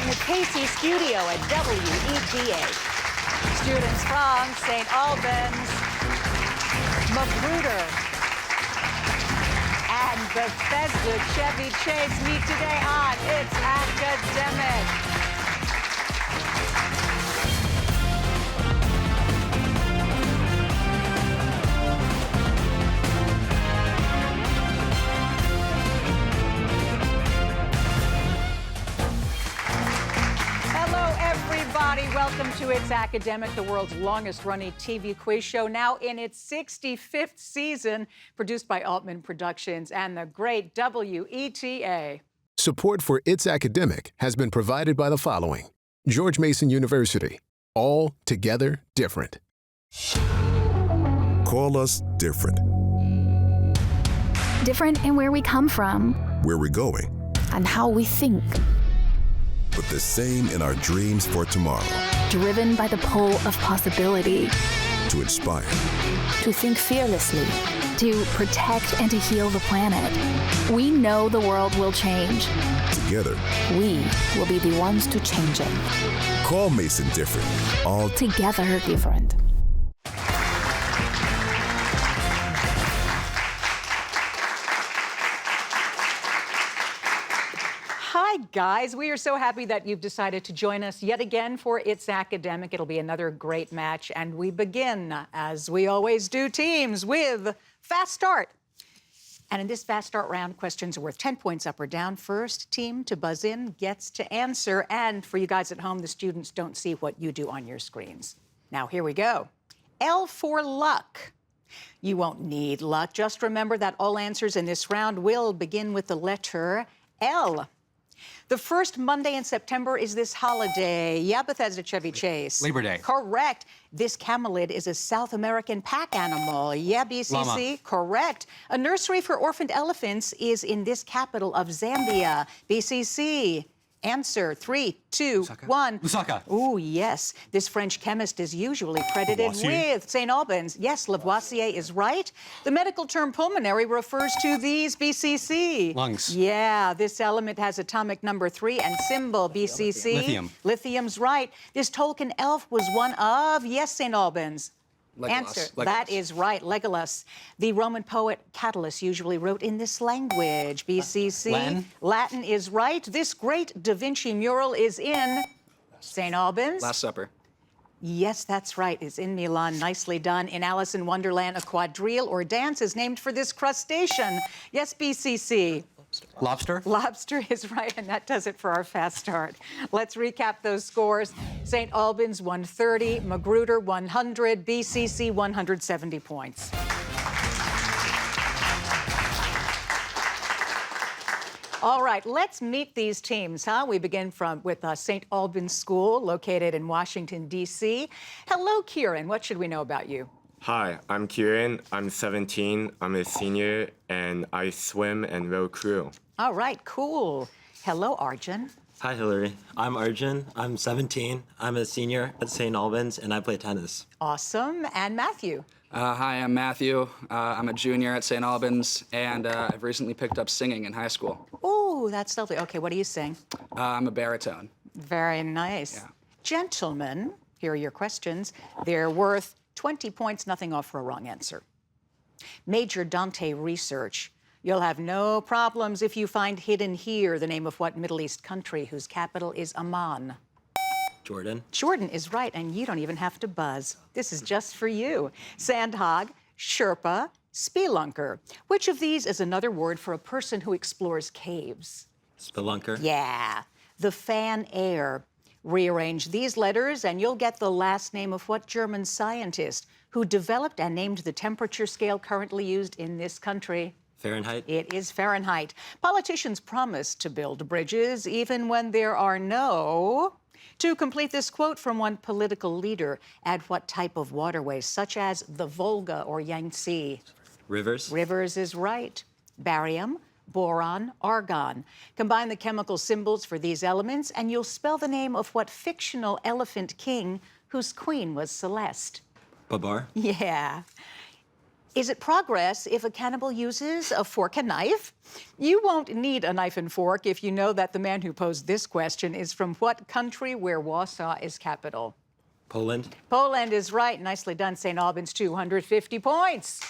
the Casey studio at WETA. Students from St. Albans, Magruder, and Bethesda-Chevy meet today on It's Academic. Welcome to It's Academic, the world's longest-running TV quiz show, now in its 65th season, produced by Altman Productions and the great WETA. Support for It's Academic has been provided by the following: George Mason University, all together different. Call us different. Different in where we come from, Where we're going. and how we think. But the same in our dreams for tomorrow. Driven by the pull of possibility. To inspire. To think fearlessly. To protect and to heal the planet. We know the world will change. Together. We will be the ones to change it. Call Mason different. All together different. Hi, guys. We are so happy that you've decided to join us yet again for It's Academic. It'll be another great match, and we begin, as we always do, teams, with Fast Start. And in this Fast Start round, questions are worth 10 points up or down. First team to buzz in gets to answer. And for you guys at home, the students don't see what you do on your screens. Now, here we go. L for luck. You won't need luck. Just remember that all answers in this round will begin with the letter L. The first Monday in September is this holiday. Yeah, Bethesda-Chevy Chase. Labor Day. Correct. This camelid is a South American pack animal. Yeah, BCC. Llama. Correct. A nursery for orphaned elephants is in this capital of Zambia. BCC. Answer, 3, 2, 1. Lusaka. Oh, yes. This French chemist is usually credited Lavoisier. with St. Albans. Yes, Lavoisier is right. The medical term pulmonary refers to these, BCC. Lungs. Yeah, this element has atomic number 3 and symbol, BCC. Lithium. Lithium's right. This Tolkien elf was one of, yes, St. Albans. Legolas. Answer, Legolas. that is right, Legolas. The Roman poet Catullus usually wrote in this language, BCC. Latin. Latin is right. This great Da Vinci mural is in St. Albans. Last Supper. Yes, that's right. It's in Milan. Nicely done. In Alice in Wonderland, a quadrille or dance is named for this crustacean. Yes, BCC. Lobster. Lobster is right, and that does it for our Fast Start. Let's recap those scores. St. Albans, 130. Magruder, 100. BCC, 170 points. All right, let's meet these teams, huh? We begin with St. Albans School, located in Washington, D.C. Hello, Kieran. What should we know about you? Hi, I'm Kieran. I'm 17. I'm a senior, and I swim and row crew. All right, cool. Hello, Arjun. Hi, Hillary. I'm Arjun. I'm 17. I'm a senior at St. Albans, and I play tennis. Awesome. And Matthew. Hi, I'm Matthew. I'm a junior at St. Albans, and I've recently picked up singing in high school. Oh, that's lovely. Okay, what do you sing? I'm a baritone. Very nice. Yeah. Gentlemen, here are your questions. They're worth 20 points, nothing off for a wrong answer. Major Dante research. You'll have no problems if you find hidden here the name of what Middle East country whose capital is Amman. Jordan. Jordan is right, and you don't even have to buzz. This is just for you. Sandhog, Sherpa, spelunker. Which of these is another word for a person who explores caves? Spelunker. Yeah. The fan air. Rearrange these letters, and you'll get the last name of what German scientist who developed and named the temperature scale currently used in this country? Fahrenheit. It is Fahrenheit. Politicians promise to build bridges even when there are no. To complete this quote from one political leader, add what type of waterways, such as the Volga or Yangtze? Rivers. Rivers is right. Barium, boron, argon. Combine the chemical symbols for these elements, and you'll spell the name of what fictional elephant king whose queen was Celeste? Babar. Yeah. Is it progress if a cannibal uses a fork and knife? You won't need a knife and fork if you know that the man who posed this question is from what country where Warsaw is capital? Poland. Poland is right. Nicely done, St. Albans, 250 points.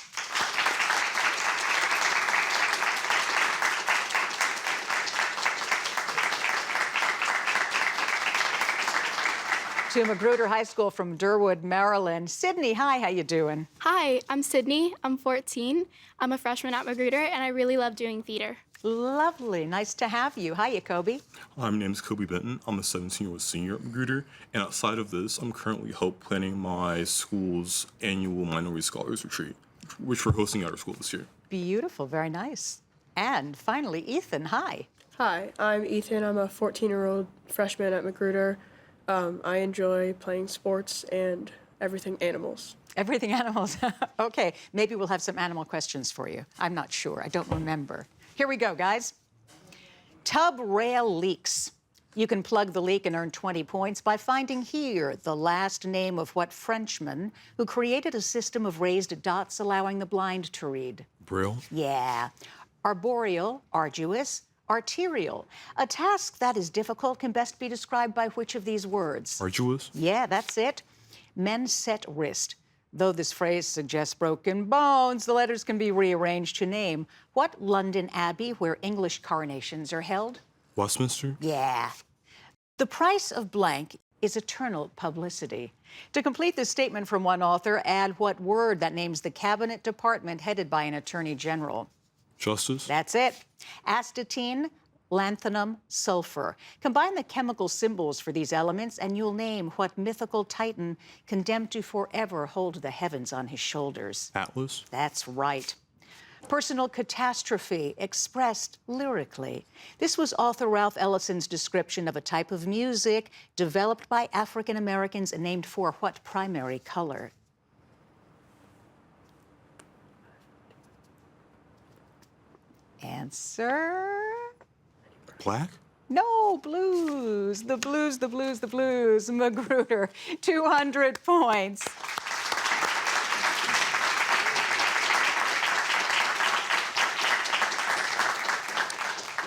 To Magruder High School from Durwood, Maryland. Sydney, hi, how you doing? Hi, I'm Sydney. I'm 14. I'm a freshman at Magruder, and I really love doing theater. Lovely. Nice to have you. Hiya, Kobe. Hi, my name is Kobe Benton. I'm a 17-year-old senior at Magruder, and outside of this, I'm currently planning my school's annual Minority Scholars Retreat, which we're hosting at our school this year. Beautiful. Very nice. And finally, Ethan, hi. Hi, I'm Ethan. I'm a 14-year-old freshman at Magruder. I enjoy playing sports and everything animals. Everything animals. Okay, maybe we'll have some animal questions for you. I'm not sure. I don't remember. Here we go, guys. Tub rail leaks. You can plug the leak and earn 20 points by finding here the last name of what Frenchman who created a system of raised dots allowing the blind to read. Braille? Yeah. Arboreal, arduous, arterial. A task that is difficult can best be described by which of these words? Arduous? Yeah, that's it. Men set wrist. Though this phrase suggests broken bones, the letters can be rearranged to name what London Abbey where English coronations are held? Westminster? Yeah. The price of blank is eternal publicity. To complete this statement from one author, add what word that names the cabinet department headed by an attorney general? Justice? That's it. Astatine, lanthanum, sulfur. Combine the chemical symbols for these elements and you'll name what mythical titan condemned to forever hold the heavens on his shoulders. Atlas? That's right. Personal catastrophe expressed lyrically. This was author Ralph Ellison's description of a type of music developed by African Americans and named for what primary color? Answer? Black? No, blues. The blues, the blues, the blues. Magruder, 200 points.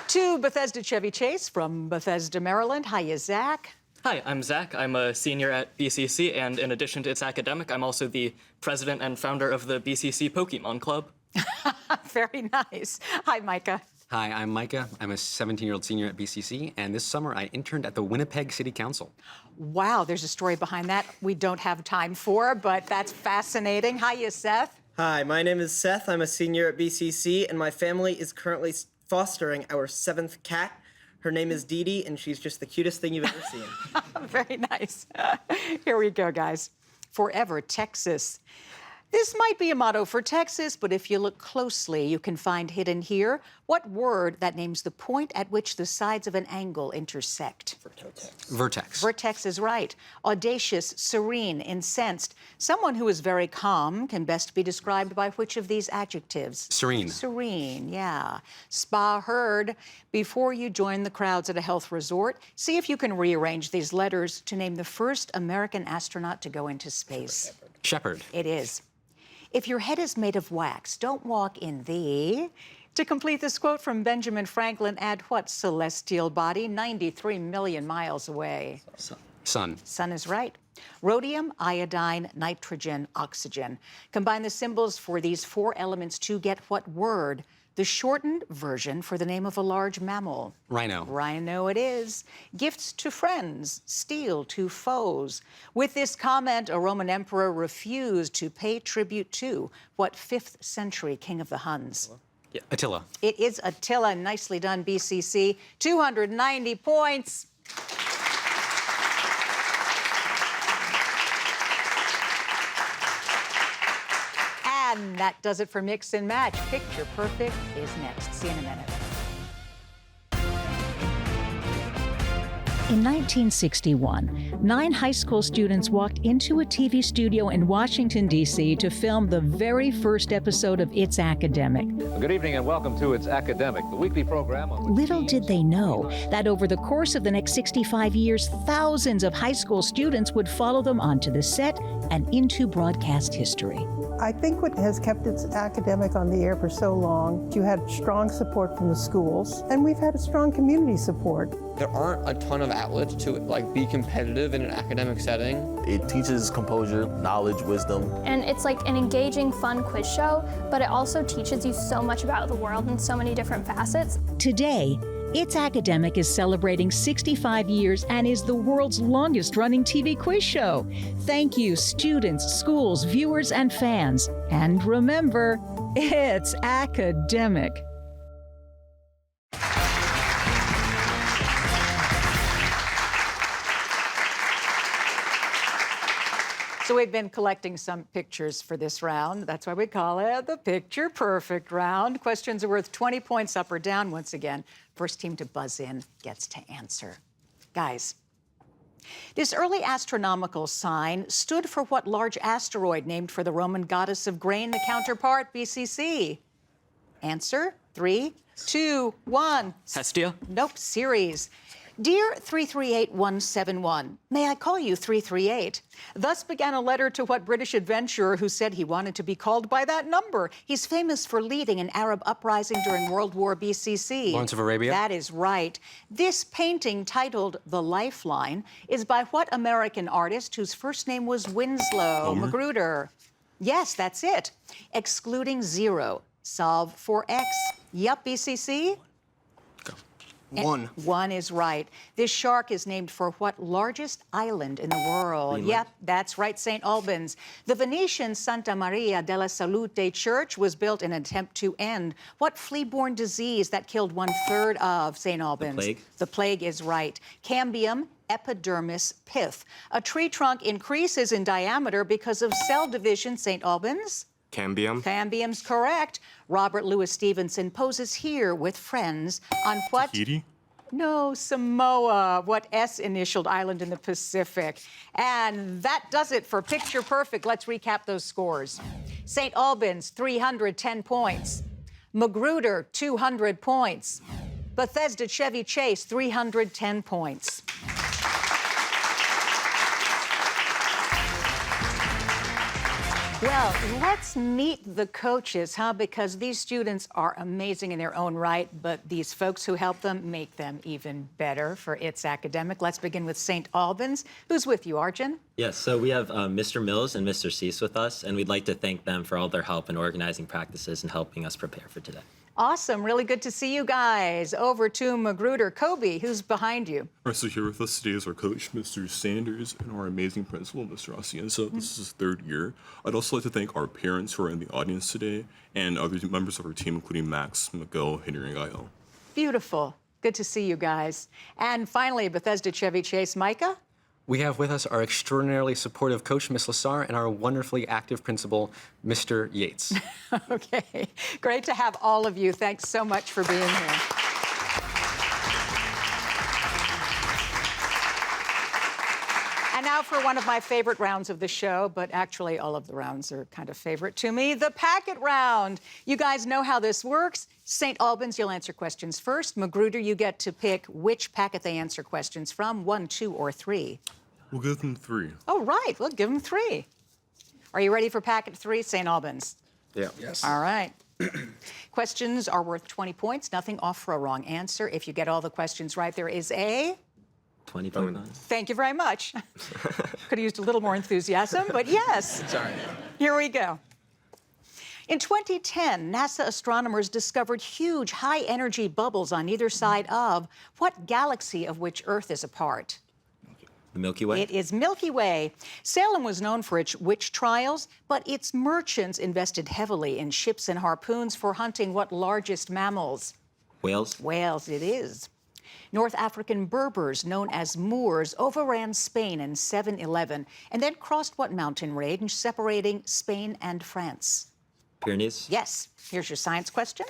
To Bethesda-Chevy Chase from Bethesda, Maryland. Hiya, Zach. Hi, I'm Zach. I'm a senior at BCC, and in addition to its academic, I'm also the president and founder of the BCC Pokemon Club. Very nice. Hi, Micah. Hi, I'm Micah. I'm a 17-year-old senior at BCC, and this summer I interned at the Winnipeg City Council. Wow, there's a story behind that we don't have time for, but that's fascinating. Hiya, Seth. Hi, my name is Seth. I'm a senior at BCC, and my family is currently fostering our 7th cat. Her name is Dee Dee, and she's just the cutest thing you've ever seen. Very nice. Here we go, guys. Forever Texas. This might be a motto for Texas, but if you look closely, you can find hidden here what word that names the point at which the sides of an angle intersect? Vertex. Vertex is right. Audacious, serene, incensed. Someone who is very calm can best be described by which of these adjectives? Serene. Serene, yeah. Spa heard. Before you join the crowds at a health resort, see if you can rearrange these letters to name the first American astronaut to go into space. Shepherd. It is. If your head is made of wax, don't walk in the... To complete this quote from Benjamin Franklin, add what celestial body 93 million miles away? Sun. Sun is right. Rhodium, iodine, nitrogen, oxygen. Combine the symbols for these 4 elements to get what word? The shortened version for the name of a large mammal. Rhino. Rhino it is. Gifts to friends, steel to foes. With this comment, a Roman emperor refused to pay tribute to what 5th century king of the Huns? Yeah. Attila. It is Attila. Nicely done, BCC. 290 points. And that does it for Mix and Match. Picture Perfect is next. See you in a minute. In 1961, 9 high school students walked into a TV studio in Washington, D.C. to film the very first episode of It's Academic. Good evening and welcome to It's Academic, the weekly program on... Little did they know that over the course of the next 65 years, thousands of high school students would follow them onto the set and into broadcast history. I think what has kept its academic on the air for so long, you had strong support from the schools, and we've had a strong community support. There aren't a ton of outlets to be competitive in an academic setting. It teaches composure, knowledge, wisdom. And it's like an engaging, fun quiz show, but it also teaches you so much about the world in so many different facets. Today, It's Academic is celebrating 65 years and is the world's longest-running TV quiz show. Thank you, students, schools, viewers, and fans. And remember, it's academic. So we've been collecting some pictures for this round. That's why we call it the Picture Perfect round. Questions are worth 20 points up or down. Once again, first team to buzz in gets to answer. Guys, this early astronomical sign stood for what large asteroid named for the Roman goddess of grain, the counterpart, BCC? Answer, 3, 2, 1. Hestia? Nope, Ceres. Dear 338171, may I call you 338? Thus began a letter to what British adventurer who said he wanted to be called by that number? He's famous for leading an Arab uprising during World War BCC. Lawrence of Arabia? That is right. This painting, titled The Lifeline, is by what American artist whose first name was Winslow? Magruder. Yes, that's it. Excluding 0. Solve for X. Yup, BCC? 1. 1 is right. This shark is named for what largest island in the world? Greenland. Yep, that's right, St. Albans. The Venetian Santa Maria della Salute Church was built in an attempt to end what flea-borne disease that killed 1/3 of St. Albans? The plague. The plague is right. Cambium, epidermis, pith. A tree trunk increases in diameter because of cell division, St. Albans? Cambium? Cambium's correct. Robert Louis Stevenson poses here with friends on what? Tahiti? No, Samoa. What S-initialed island in the Pacific? And that does it for Picture Perfect. Let's recap those scores. St. Albans, 310 points. Magruder, 200 points. Bethesda-Chevy Chase, 310 points. Well, let's meet the coaches, huh? Because these students are amazing in their own right, but these folks who help them make them even better for It's Academic. Let's begin with St. Albans. Who's with you, Arjun? Yes, so we have Mr. Mills and Mr. Cease with us, and we'd like to thank them for all their help in organizing practices and helping us prepare for today. Awesome. Really good to see you guys. Over to Magruder. Kobe, who's behind you? All right, so here with us today is our coach, Mr. Sanders, and our amazing principal, Mr. Asienza. This is his 3rd year. I'd also like to thank our parents who are in the audience today and other members of our team, including Max, Miguel, Henry, and Gael. Beautiful. Good to see you guys. And finally, Bethesda-Chevy Chase, Micah? We have with us our extraordinarily supportive coach, Miss Lassar, and our wonderfully active principal, Mr. Yates. Okay. Great to have all of you. Thanks so much for being here. And now for one of my favorite rounds of the show, but actually all of the rounds are kind of favorite to me, the packet round. You guys know how this works. St. Albans, you'll answer questions first. Magruder, you get to pick which packet they answer questions from, 1, 2, or 3. We'll give them 3. Oh, right. We'll give them 3. Are you ready for packet 3, St. Albans? Yeah. Yes. All right. Questions are worth 20 points. Nothing off for a wrong answer. If you get all the questions right, there is a 20 bonus. Thank you very much. Could have used a little more enthusiasm, but yes. Sorry. Here we go. In 2010, NASA astronomers discovered huge high-energy bubbles on either side of what galaxy of which Earth is a part? The Milky Way? It is Milky Way. Salem was known for its witch trials, but its merchants invested heavily in ships and harpoons for hunting what largest mammals? Whales? Whales, it is. North African Berbers, known as Moors, overran Spain in 711 and then crossed what mountain range, separating Spain and France? Pyrenees? Yes. Here's your science question.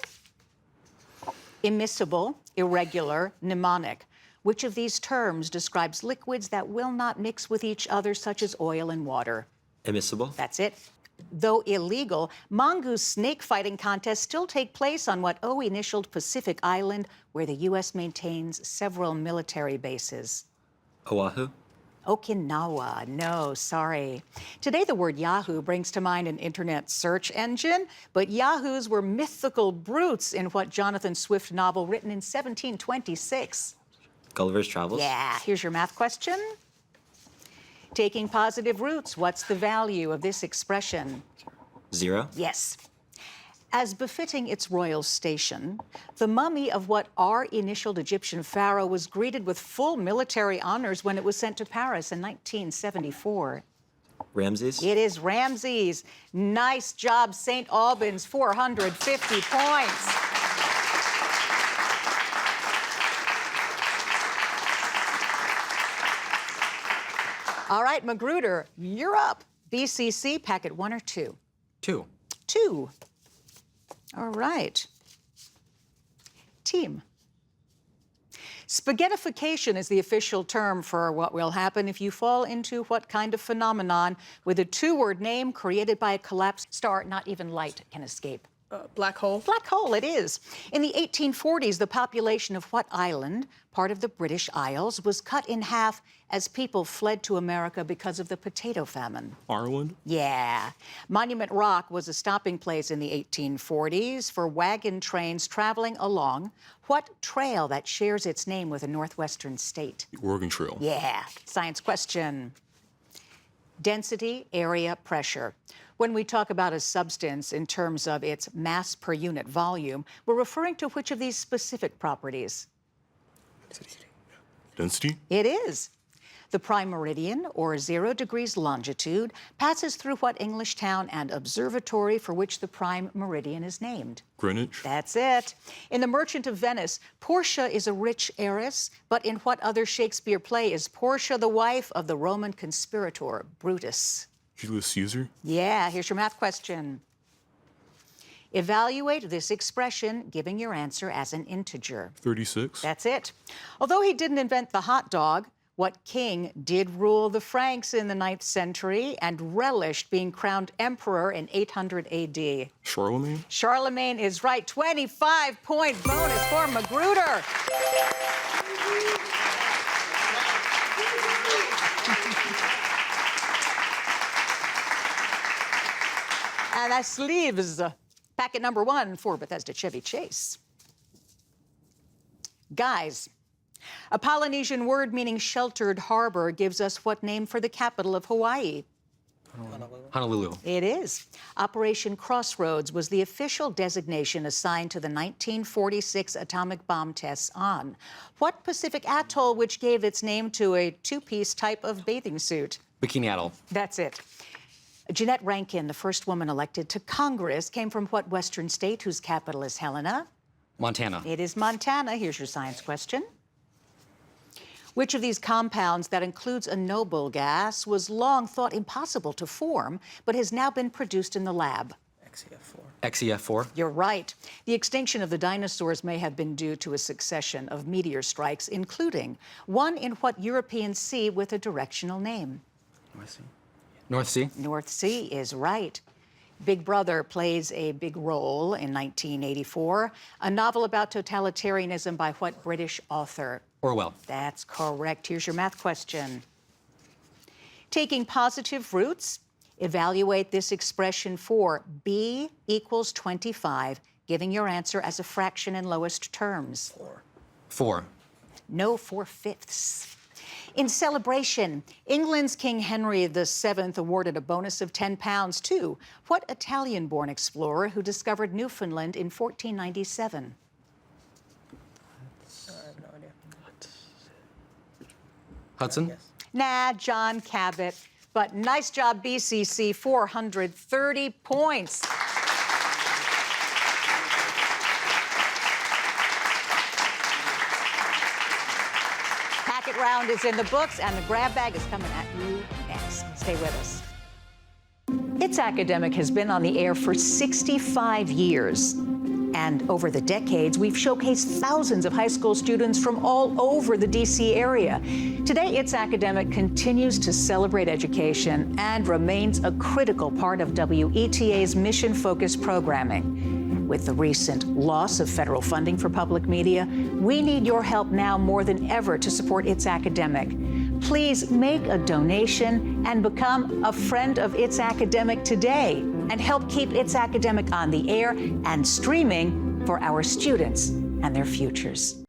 Immiscible, irregular, mnemonic. Which of these terms describes liquids that will not mix with each other, such as oil and water? Immiscible? That's it. Though illegal, mongoose snake fighting contests still take place on what O-initialed Pacific Island, where the U.S. maintains several military bases? Oahu? Okinawa, no, sorry. Today, the word Yahoo brings to mind an internet search engine, but Yahoos were mythical brutes in what Jonathan Swift novel written in 1726? Gulliver's Travels? Yeah, here's your math question. Taking positive roots, what's the value of this expression? 0? Yes. As befitting its royal station, the mummy of what R-initialed Egyptian pharaoh was greeted with full military honors when it was sent to Paris in 1974. Ramses? It is Ramses. Nice job, St. Albans, 450 points. All right, Magruder, you're up. BCC, packet 1 or 2? 2. 2. All right. Team. Spaghettification is the official term for what will happen if you fall into what kind of phenomenon with a 2-word name created by a collapsed star not even light can escape? Black hole. Black hole, it is. In the 1840s, the population of what island, part of the British Isles, was cut in half as people fled to America because of the potato famine? Ireland? Yeah. Monument Rock was a stopping place in the 1840s for wagon trains traveling along what trail that shares its name with a northwestern state? The Oregon Trail. Yeah. Science question. Density, area, pressure. When we talk about a substance in terms of its mass per unit volume, we're referring to which of these specific properties? Density? It is. The prime meridian, or 0 degrees longitude, passes through what English town and observatory for which the prime meridian is named? Greenwich. That's it. In The Merchant of Venice, Portia is a rich heiress, but in what other Shakespeare play is Portia the wife of the Roman conspirator, Brutus? Julius Caesar? Yeah, here's your math question. Evaluate this expression, giving your answer as an integer. 36. That's it. Although he didn't invent the hot dog, what king did rule the Franks in the 9th century and relished being crowned emperor in 800 AD? Charlemagne? Charlemagne is right. 25-point bonus for Magruder. And that leaves packet number 1 for Bethesda-Chevy Chase. Guys, a Polynesian word meaning sheltered harbor gives us what name for the capital of Hawaii? Honolulu. It is. Operation Crossroads was the official designation assigned to the 1946 atomic bomb tests on what Pacific atoll which gave its name to a 2-piece type of bathing suit? Bikini Atoll. That's it. Jeanette Rankin, the first woman elected to Congress, came from what western state whose capital is Helena? Montana. It is Montana. Here's your science question. Which of these compounds that includes a noble gas was long thought impossible to form, but has now been produced in the lab? XEF4. You're right. The extinction of the dinosaurs may have been due to a succession of meteor strikes, including one in what European sea with a directional name? North Sea. North Sea is right. Big Brother plays a big role in 1984, a novel about totalitarianism by what British author? Orwell. That's correct. Here's your math question. Taking positive roots, evaluate this expression for B equals 25, giving your answer as a fraction in lowest terms. 4. No 4/5. In celebration, England's King Henry VII awarded a bonus of £10 to what Italian-born explorer who discovered Newfoundland in 1497? Hudson? Nah, John Cabot. But nice job, BCC, 430 points. Packet round is in the books, and the grab bag is coming at you next. Stay with us. It's Academic has been on the air for 65 years. And over the decades, we've showcased thousands of high school students from all over the D.C. area. Today, It's Academic continues to celebrate education and remains a critical part of WETA's mission-focused programming. With the recent loss of federal funding for public media, we need your help now more than ever to support It's Academic. Please make a donation and become a friend of It's Academic today and help keep It's Academic on the air and streaming for our students and their futures.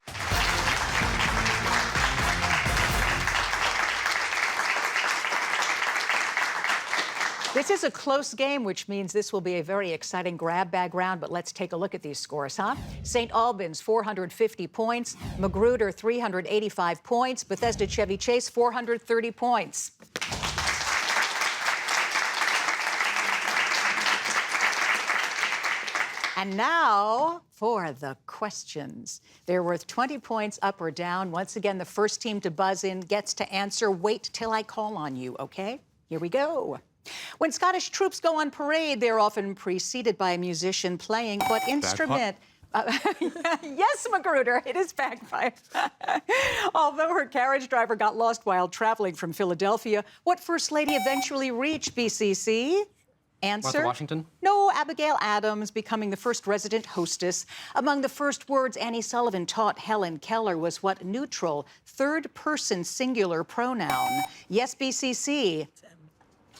This is a close game, which means this will be a very exciting grab bag round, but let's take a look at these scores, huh? St. Albans, 450 points. Magruder, 385 points. Bethesda-Chevy Chase, 430 points. And now for the questions. They're worth 20 points up or down. Once again, the first team to buzz in gets to answer. Wait till I call on you, okay? Here we go. When Scottish troops go on parade, they're often preceded by a musician playing what instrument? Yes, Magruder, it is bagpipe. Although her carriage driver got lost while traveling from Philadelphia, what First Lady eventually reached BCC? Answer? Martha Washington? No, Abigail Adams, becoming the first resident hostess. Among the first words Annie Sullivan taught Helen Keller was what neutral, third-person singular pronoun? Yes, BCC.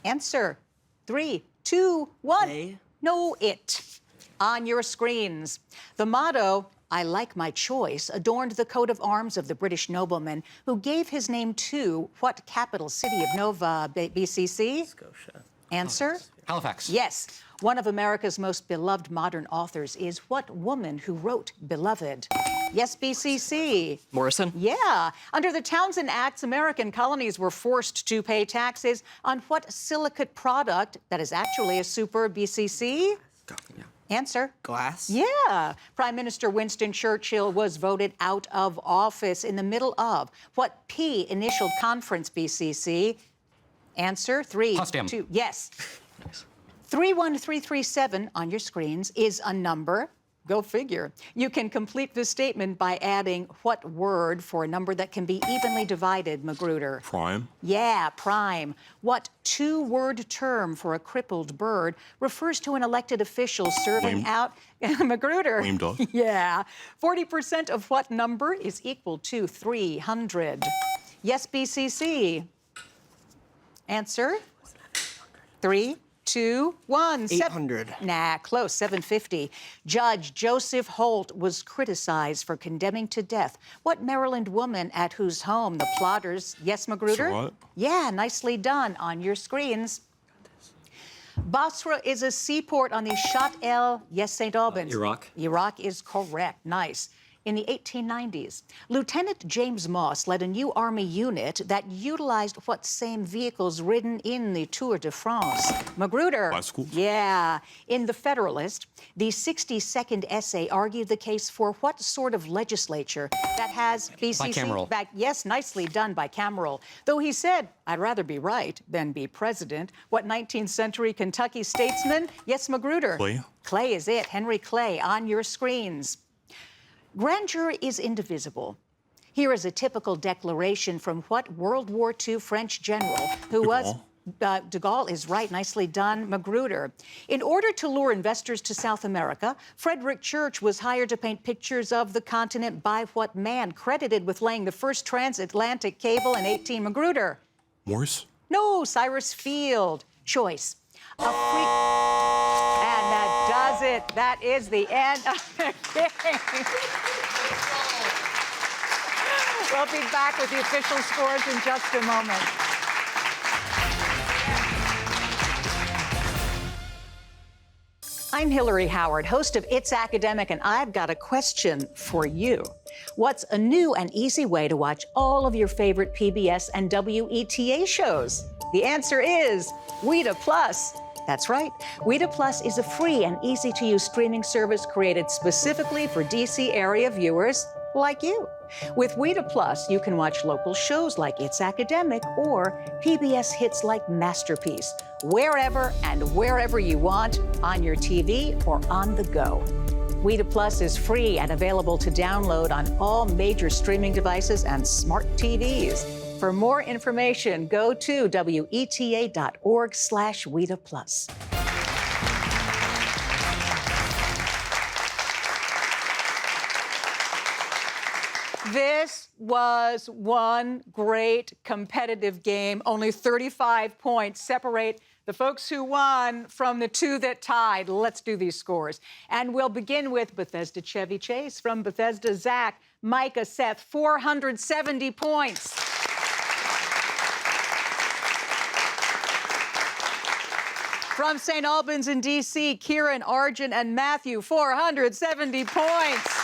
Answer. 3, 2, 1. A. No, it. On your screens. The motto, I like my choice, adorned the coat of arms of the British nobleman who gave his name to what capital city of Nova BCC? Scotia. Answer? Halifax. Yes. One of America's most beloved modern authors is what woman who wrote Beloved? Yes, BCC. Morrison? Yeah. Under the Townshend Acts, American colonies were forced to pay taxes on what silicate product that is actually a superb BCC? Yeah. Answer. Glass? Yeah. Prime Minister Winston Churchill was voted out of office in the middle of what P initialed conference BCC? Answer. 3, Potsdam. 2. Yes. Nice. 31337 on your screens is a number. Go figure. You can complete this statement by adding what word for a number that can be evenly divided, Magruder? Prime. Yeah, prime. What two-word term for a crippled bird refers to an elected official serving Lame. out... Magruder. Lame duck. Yeah. 40% of what number is equal to 300? Yes, BCC. Answer? 3, 2, 1. 800. Nah, close. 750. Judge Joseph Holt was criticized for condemning to death what Maryland woman at whose home the plotters... Yes, Magruder? Surratt? Yeah, nicely done on your screens. Basra is a seaport on the Shat El... Yes, St. Albans. Iraq. Iraq is correct. Nice. In the 1890s, Lieutenant James Moss led a new Army unit that utilized what same vehicles ridden in the Tour de France? Magruder. Bicycles? Yeah. In The Federalist, the 60-second essay argued the case for what sort of legislature that has BCC... Bicameral. Back. Yes, nicely done, bicameral. Though he said, I'd rather be right than be president. What 19th century Kentucky statesman? Yes, Magruder. Clay. Clay is it. Henry Clay on your screens. Grandeur is indivisible. Here is a typical declaration from what World War II French general who was... De Gaulle is right. Nicely done, Magruder. In order to lure investors to South America, Frederick Church was hired to paint pictures of the continent by what man credited with laying the first transatlantic cable in 18... Magruder. Morse. No, Cyrus Field. Choice. A free... And that does it. That is the end of the game. We'll be back with the official scores in just a moment. I'm Hillary Howard, host of It's Academic, and I've got a question for you. What's a new and easy way to watch all of your favorite PBS and WETA shows? The answer is WETA Plus. That's right. WETA Plus is a free and easy-to-use streaming service created specifically for DC area viewers like you. With WETA Plus, you can watch local shows like It's Academic or PBS hits like Masterpiece, wherever and wherever you want, on your TV or on the go. WETA Plus is free and available to download on all major streaming devices and smart TVs. For more information, go to weta.org/WETA Plus. This was one great competitive game. Only 35 points separate the folks who won from the two that tied. Let's do these scores. And we'll begin with Bethesda-Chevy Chase from Bethesda, Zach, Micah, Seth, 470 points. From St. Albans in D.C., Kieran, Arjun, and Matthew, 470 points.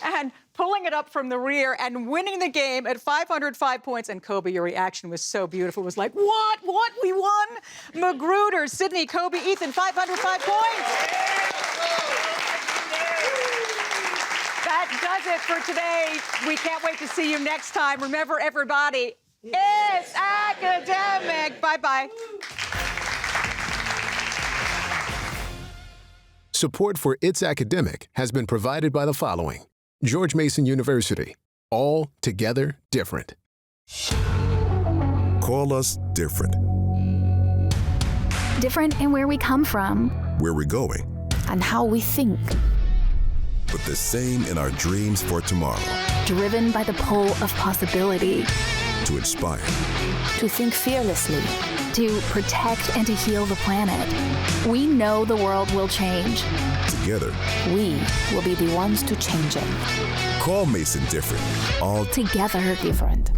And pulling it up from the rear and winning the game at 505 points. And Kobe, your reaction was so beautiful. It was like, what? What? We won? Magruder, Sydney, Kobe, Ethan, 505 points. That does it for today. We can't wait to see you next time. Remember, everybody, it's academic. Bye-bye. Support for It's Academic has been provided by the following: George Mason University, all together different. Call us different. Different in where we come from, Where we're going, and how we think. but the same in our dreams for tomorrow. Driven by the pull of possibility. To inspire, To think fearlessly. To protect and to heal the planet. We know the world will change. together. We will be the ones to change it. Call Mason different. All Together different.